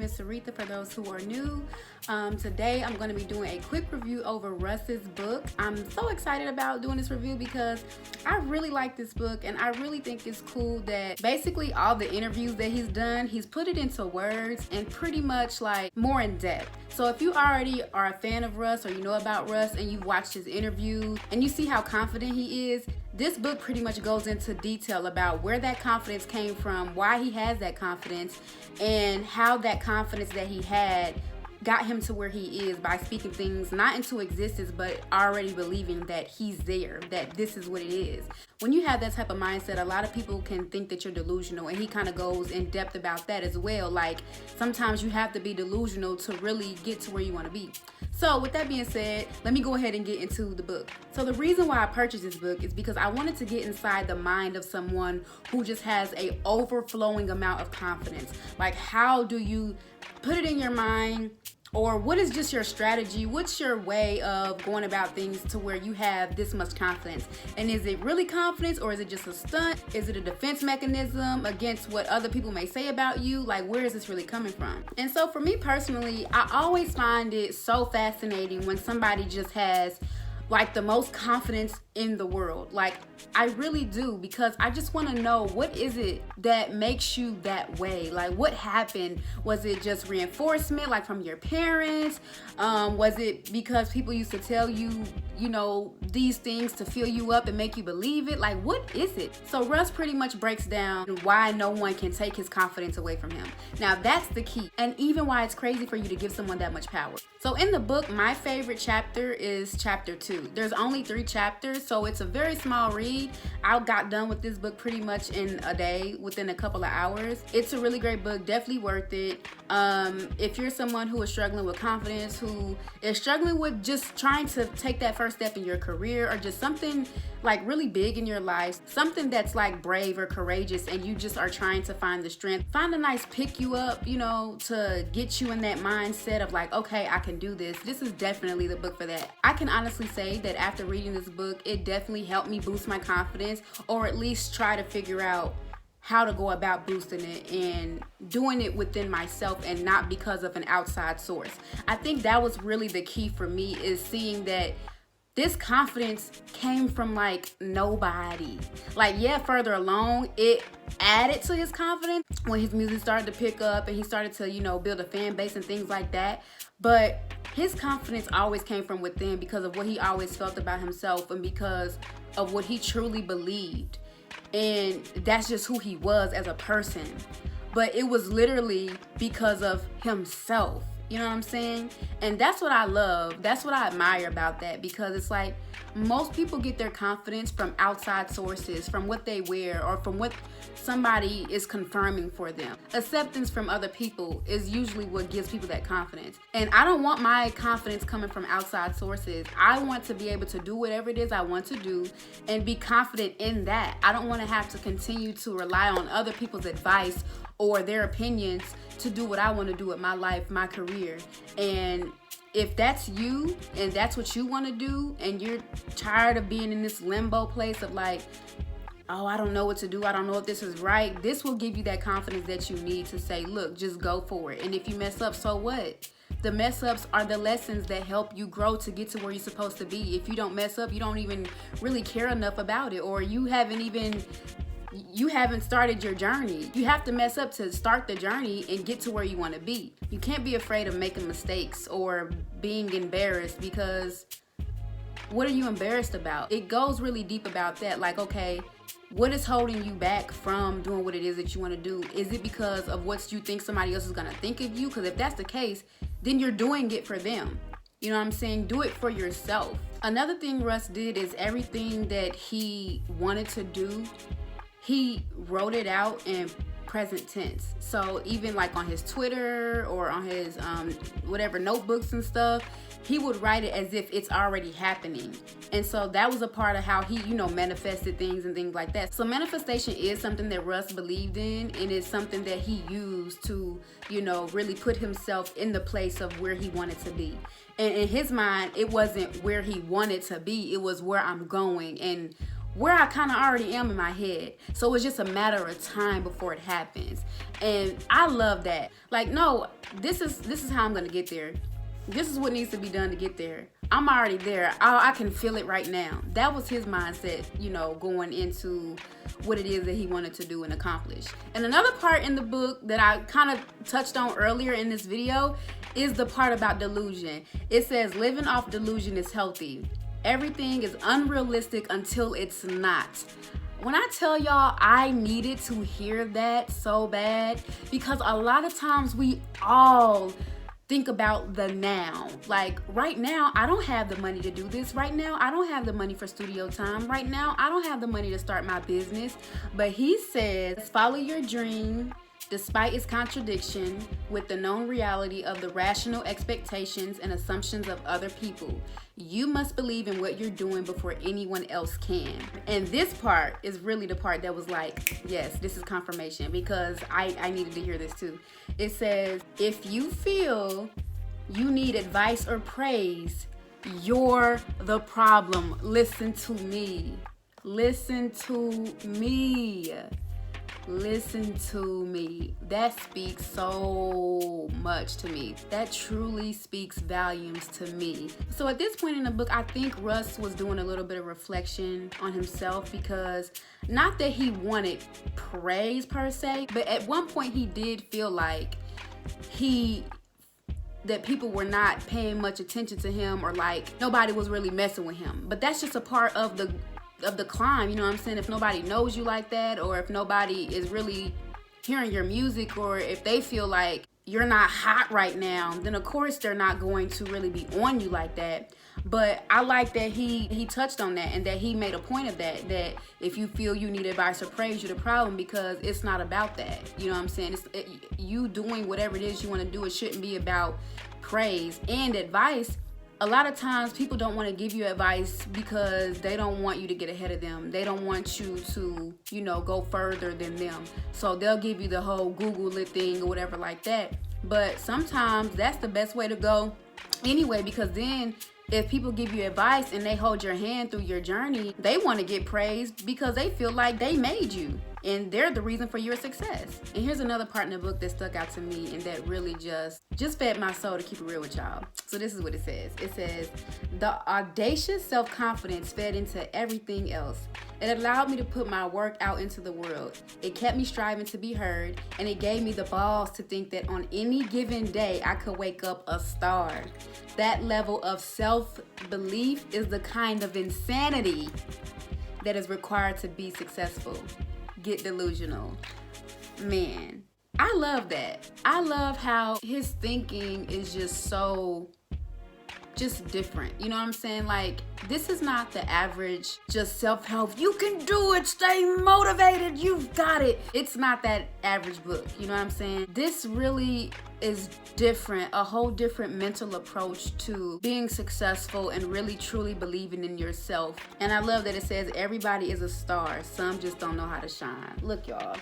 is Saritha for those who are new. Today I'm going to be doing a quick review over Russ's book. I'm so excited about doing this review because I really like this book, and I really think it's cool that basically all the interviews that he's done, he's put it into words and pretty much like more in depth. So if you already are a fan of Russ, or you know about Russ and you've watched his interviews and you see how confident he is, this book pretty much goes into detail about where that confidence came from, why he has that confidence, and how that confidence that he had got him to where he is by speaking things not into existence, but already believing that he's there, that this is what it is. When you have that type of mindset, a lot of people can think that you're delusional, and he kind of goes in depth about that as well. Like, sometimes you have to be delusional to really get to where you want to be. So with that being said, let me go ahead and get into the book. So the reason why I purchased this book is because I wanted to get inside the mind of someone who just has a overflowing amount of confidence. Like, how do you put it in your mind? Or what is just your strategy? What's your way of going about things to where you have this much confidence? And is it really confidence, or is it just a stunt? Is it a defense mechanism against what other people may say about you? Like, where is this really coming from? And so for me personally, I always find it so fascinating when somebody just has like the most confidence in the world. Like, I really do, because I just want to know, what is it that makes you that way? Like, what happened? Was it just reinforcement, like from your parents? Was it because people used to tell you, you know, these things to fill you up and make you believe it? Like, what is it? So Russ pretty much breaks down why no one can take his confidence away from him. Now, that's the key, and even why it's crazy for you to give someone that much power. So in the book, my favorite chapter is chapter 2. There's only 3 chapters, so it's a very small read. I got done with this book pretty much in a day, within a couple of hours. It's a really great book, definitely worth it. If you're someone who is struggling with confidence, who is struggling with just trying to take that first step in your career, or just something like really big in your life, something that's like brave or courageous, and you just are trying to find the strength, find a nice pick you up, you know, to get you in that mindset of like, okay, I can do this. This is definitely the book for that. I can honestly say that after reading this book, it definitely helped me boost my confidence, or at least try to figure out how to go about boosting it and doing it within myself and not because of an outside source. I think that was really the key for me, is seeing that this confidence came from like nobody. Like, yeah, further along, it added to his confidence when his music started to pick up and he started to, you know, build a fan base and things like that. But his confidence always came from within, because of what he always felt about himself and because of what he truly believed. And that's just who he was as a person. But it was literally because of himself. You know what I'm saying? And that's what I love. That's what I admire about that, because it's like most people get their confidence from outside sources, from what they wear, or from what somebody is confirming for them. Acceptance from other people is usually what gives people that confidence. And I don't want my confidence coming from outside sources. I want to be able to do whatever it is I want to do and be confident in that. I don't want to have to continue to rely on other people's advice or their opinions to do what I want to do with my life, my career. And if that's you and that's what you want to do, and you're tired of being in this limbo place of like, oh, I don't know what to do, I don't know if this is right, this will give you that confidence that you need to say, look, just go for it. And if you mess up, so what? The mess ups are the lessons that help you grow to get to where you're supposed to be. If you don't mess up, you don't even really care enough about it, or you haven't started your journey. You have to mess up to start the journey and get to where you want to be. You can't be afraid of making mistakes or being embarrassed, because what are you embarrassed about? It goes really deep about that. Like, okay, what is holding you back from doing what it is that you want to do? Is it because of what you think somebody else is going to think of you? Because if that's the case, then you're doing it for them. You know what I'm saying? Do it for yourself. Another thing Russ did is everything that he wanted to do, he wrote it out in present tense. So even like on his Twitter or on his whatever notebooks and stuff, he would write it as if it's already happening. And so that was a part of how he, you know, manifested things and things like that. So manifestation is something that Russ believed in, and it's something that he used to, you know, really put himself in the place of where he wanted to be. And in his mind, it wasn't where he wanted to be, it was where I'm going and where I kind of already am in my head. So it's just a matter of time before it happens. And I love that. Like, no, this is how I'm gonna get there. This is what needs to be done to get there. I'm already there. I can feel it right now. That was his mindset, you know, going into what it is that he wanted to do and accomplish. And another part in the book that I kind of touched on earlier in this video is the part about delusion. It says living off delusion is healthy. Everything is unrealistic until it's not. When I tell y'all, I needed to hear that so bad, because a lot of times we all think about the now. Like, right now, I don't have the money to do this. Right now, I don't have the money for studio time. Right now, I don't have the money to start my business. But he says, follow your dream despite its contradiction with the known reality of the rational expectations and assumptions of other people. You must believe in what you're doing before anyone else can. And this part is really the part that was like, yes, this is confirmation, because I needed to hear this too. It says, if you feel you need advice or praise, you're the problem. Listen to me. Listen to me. Listen to me. That speaks so much to me. That truly speaks volumes to me. So at this point in the book, I think Russ was doing a little bit of reflection on himself, because not that he wanted praise per se, but at one point he did feel like that people were not paying much attention to him, or like nobody was really messing with him. But that's just a part of the climb, you know what I'm saying? If nobody knows you like that, or if nobody is really hearing your music, or if they feel like you're not hot right now, then of course they're not going to really be on you like that. But I like that he touched on that, and that he made a point of that if you feel you need advice or praise, you're the problem, because it's not about that. You know what I'm saying? You doing whatever it is you want to do. It shouldn't be about praise and advice. A lot of times people don't want to give you advice because they don't want you to get ahead of them. They don't want you to, you know, go further than them. So they'll give you the whole Google it thing or whatever like that. But sometimes that's the best way to go anyway, because then if people give you advice and they hold your hand through your journey, they want to get praised because they feel like they made you and they're the reason for your success. And here's another part in the book that stuck out to me and that really just fed my soul, to keep it real with y'all. So this is what it says. It says, the audacious self-confidence fed into everything else. It allowed me to put my work out into the world. It kept me striving to be heard, and it gave me the balls to think that on any given day I could wake up a star. That level of self-belief is the kind of insanity that is required to be successful. Get delusional. Man, I love that. I love how his thinking is just different. You know what I'm saying? Like, this is not the average just self-help. You can do it. Stay motivated. You've got it. It's not that average book. You know what I'm saying? This really is different, a whole different mental approach to being successful and really truly believing in yourself. And I love that it says everybody is a star. Some just don't know how to shine. Look, y'all.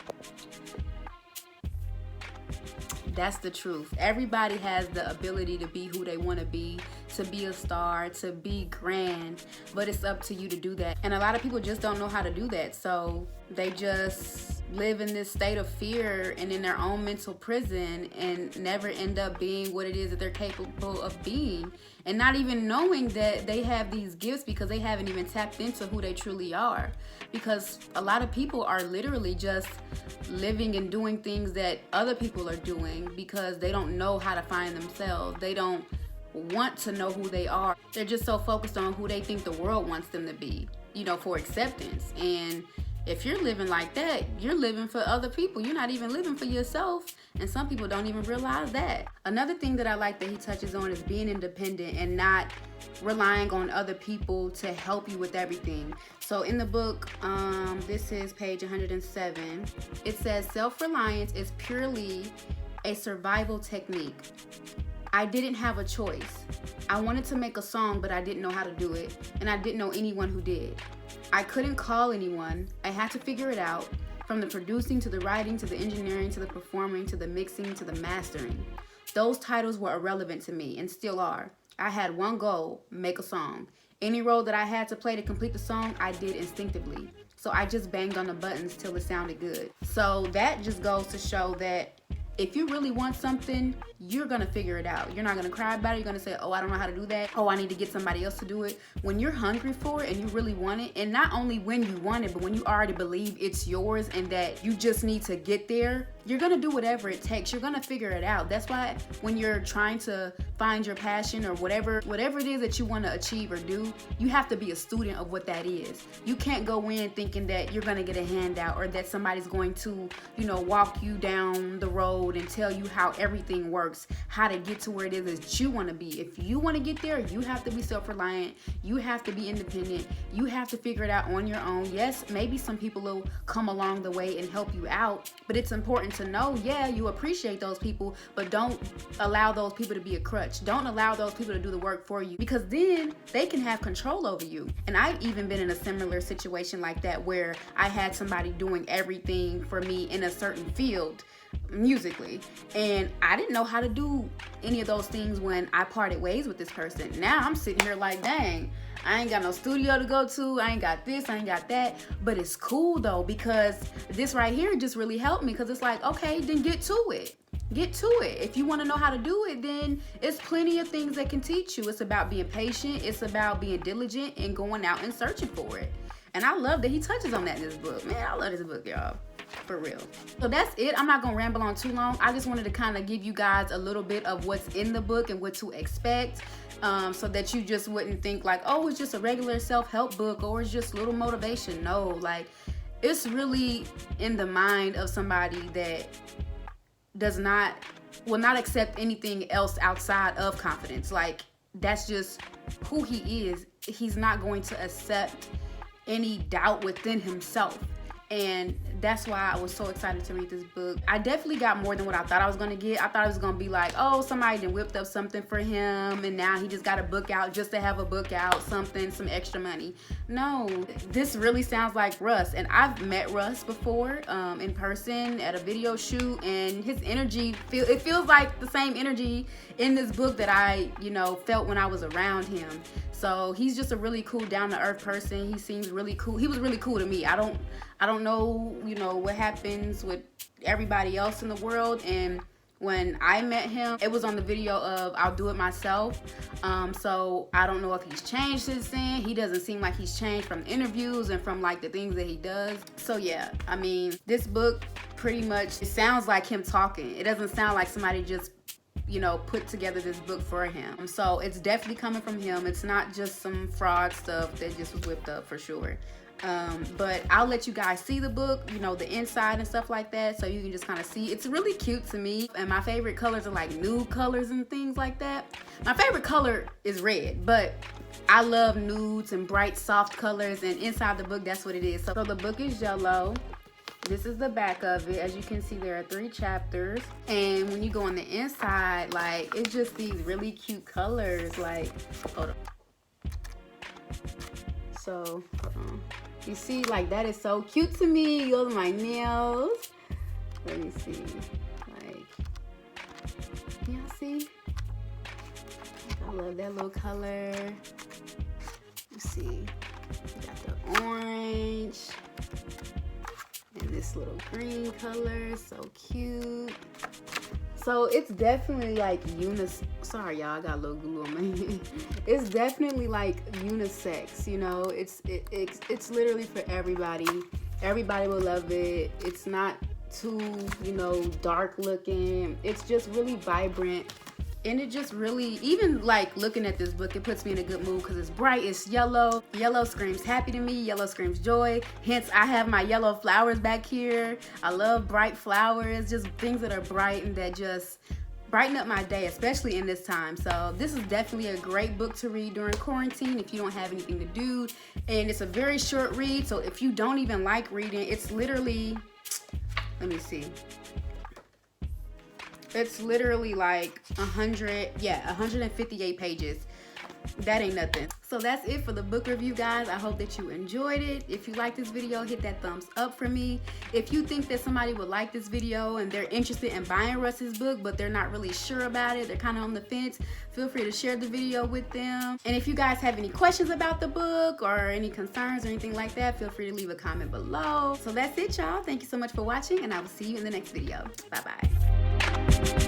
That's the truth. Everybody has the ability to be who they want to be a star, to be grand, but it's up to you to do that. And a lot of people just don't know how to do that. So they just live in this state of fear and in their own mental prison and never end up being what it is that they're capable of being, and not even knowing that they have these gifts because they haven't even tapped into who they truly are. Because a lot of people are literally just living and doing things that other people are doing because they don't know how to find themselves. They don't want to know who they are. They're just so focused on who they think the world wants them to be, you know, for acceptance. And if you're living like that, you're living for other people. You're not even living for yourself. And some people don't even realize that. Another thing that I like that he touches on is being independent and not relying on other people to help you with everything. So in the book, this is page 107. It says, self-reliance is purely a survival technique. I didn't have a choice. I wanted to make a song, but I didn't know how to do it, and I didn't know anyone who did. I couldn't call anyone. I had to figure it out, from the producing to the writing to the engineering to the performing to the mixing to the mastering. Those titles were irrelevant to me and still are. I had one goal: make a song. Any role that I had to play to complete the song, I did instinctively. So I just banged on the buttons till it sounded good. So that just goes to show that if you really want something, you're gonna figure it out. You're not gonna cry about it. You're gonna say, oh, I don't know how to do that. Oh, I need to get somebody else to do it. When you're hungry for it and you really want it, and not only when you want it, but when you already believe it's yours and that you just need to get there, you're gonna do whatever it takes. You're gonna figure it out. That's why when you're trying to find your passion or whatever it is that you want to achieve or do, you have to be a student of what that is. You can't go in thinking that you're gonna get a handout or that somebody's going to, walk you down the road and tell you how everything works, how to get to where it is that you want to be. If you want to get there, you have to be self-reliant. You have to be independent. You have to figure it out on your own. Yes, maybe some people will come along the way and help you out, but it's important to know, yeah, you appreciate those people, but don't allow those people to be a crutch. Don't allow those people to do the work for you, because then they can have control over you. And I've even been in a similar situation like that where I had somebody doing everything for me in a certain field musically, and I didn't know how to do any of those things when I parted ways with this person. Now I'm sitting here like, dang, I ain't got no studio to go to, I ain't got this, I ain't got that. But it's cool though, because this right here just really helped me, because it's like, okay, then get to it. Get to it. If you want to know how to do it, then it's plenty of things that can teach you. It's about being patient, it's about being diligent and going out and searching for it. And I love that he touches on that in this book. Man, I love this book, y'all. For real. So that's it. I'm not gonna ramble on too long. I just wanted to kind of give you guys a little bit of what's in the book and what to expect, so that you just wouldn't think like, oh, it's just a regular self-help book or it's just little motivation. No, like, it's really in the mind of somebody that will not accept anything else outside of confidence. Like, that's just who he is. He's not going to accept any doubt within himself. And that's why I was so excited to read this book. I definitely got more than what I thought I was gonna get. I thought it was gonna be like, oh, somebody done whipped up something for him and now he just got a book out just to have a book out, some extra money. No, this really sounds like Russ. And I've met Russ before in person at a video shoot, and his energy, it feels like the same energy in this book that I, felt when I was around him. So he's just a really cool, down-to-earth person. He seems really cool. He was really cool to me. I don't know, what happens with everybody else in the world. And when I met him, it was on the video of I'll Do It Myself. So I don't know if he's changed since then. He doesn't seem like he's changed from interviews and from like the things that he does. So yeah, I mean, this book pretty much, it sounds like him talking. It doesn't sound like somebody just put together this book for him. So it's definitely coming from him. It's not just some fraud stuff that just was whipped up, for sure. But I'll let you guys see the book, the inside and stuff like that, so you can just kind of see. It's really cute to me, and my favorite colors are like nude colors and things like that. My favorite color is red, but I love nudes and bright, soft colors, and inside the book, that's what it is. So the book is yellow. This is the back of it. As you can see, there are 3 chapters. And when you go on the inside, like, it's just these really cute colors. Like, hold on. So, hold on. You see, like, that is so cute to me. Those are my nails. Let me see. Like, y'all see? I love that little color. You see, you got the orange. And this little green color, so cute. So it's definitely like sorry y'all, I got a little glue on my hand. It's definitely like unisex, it's literally for everybody. Everybody will love it. It's not too, dark looking. It's just really vibrant. And it just really, even like looking at this book, it puts me in a good mood because it's bright, it's yellow. Yellow screams happy to me, yellow screams joy. Hence, I have my yellow flowers back here. I love bright flowers, just things that are bright and that just brighten up my day, especially in this time. So this is definitely a great book to read during quarantine if you don't have anything to do. And it's a very short read, so if you don't even like reading, it's literally, let me see. It's literally like 158 pages. that ain't nothing. So that's it for the book review, guys. I hope that you enjoyed it. If you like this video, hit that thumbs up for me. If you think that somebody would like this video and they're interested in buying Russ's book, but they're not really sure about it, they're kind of on the fence, feel free to share the video with them. And if you guys have any questions about the book or any concerns or anything like that, feel free to leave a comment below. So that's it, y'all. Thank you so much for watching, and I will see you in the next video. Bye-bye.